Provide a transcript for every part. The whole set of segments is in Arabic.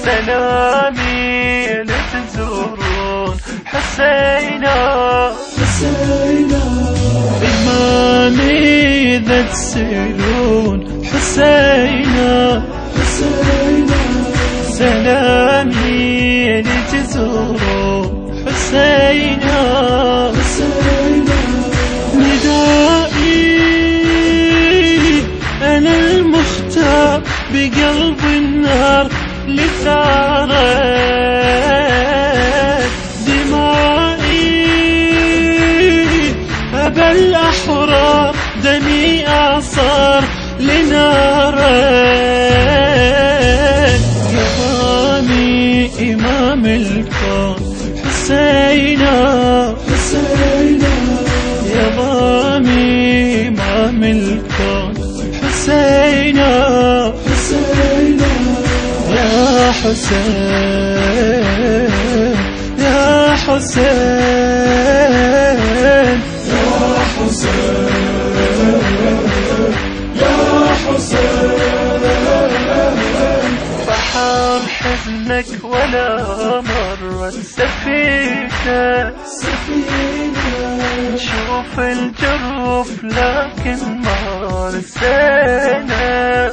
سلامي لتزورون حسينا إمامي إذا تسألون حسينا سلامي لتزورون حسينا ندائي أنا المختار بقلب النار لثارت دمائي أبا الأحرار دمي أعصار لنارك إمامي إمام الكون حسينا يا ضامي إمام الكون حسينا يا حسين يا حسين يا حسين بحر حزنك ولا مرت سفينة نشوف الجروف لكن ما رسينا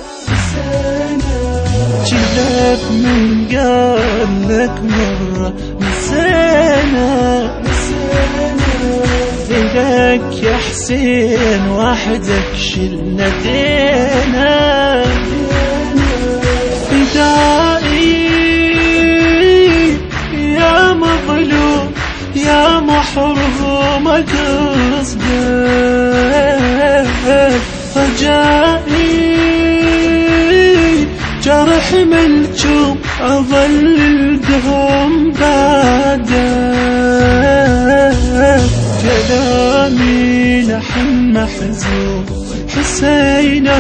جلب من قال لك مرة نسينا إليك يا حسين وحدك شلنا دينا فدائي يا مظلوم يا محروم قصدك رجائي جرح ملجوم أظل الدهم بعدك كلامي لحن محزون حسينا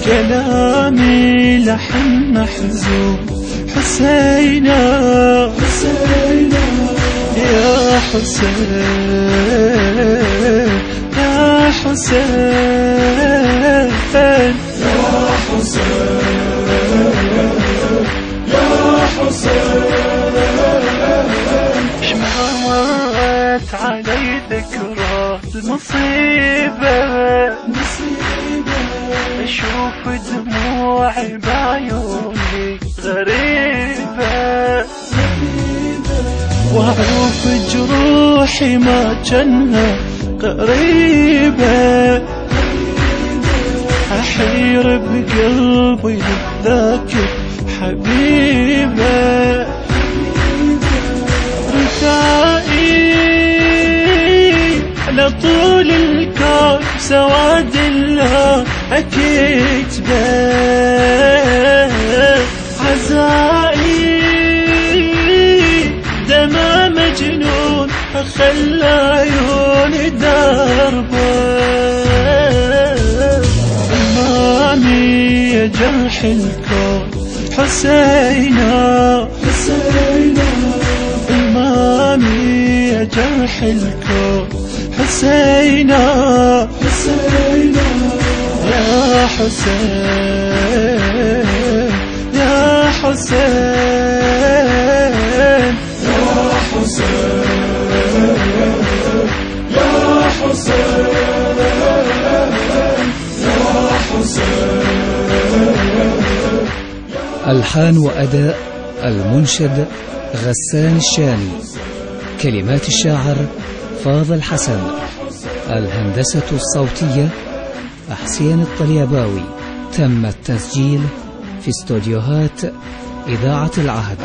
كلامي لحن محزون حسينا يا حسين يا حسين شمها مرت علي ذكرى المصيبة أشوف دموعي بعيوني غريبة وأعرف جروحي ما جنها قريبة أحير بقلبي للذاكر حبيبة رثائي على طول الكون سواد الله أكيد عزائي دما مجنون خلى عيوني دربه إمامي يا جرح الكون حسينا إمامي يا جرح الكون حسينا يا حسين يا حسين ألحان وأداء المنشد غسان الشامي، كلمات الشاعر فاضل حسن، الهندسة الصوتية حسين الطلياباوي. تم التسجيل في استوديوهات إذاعة العهد.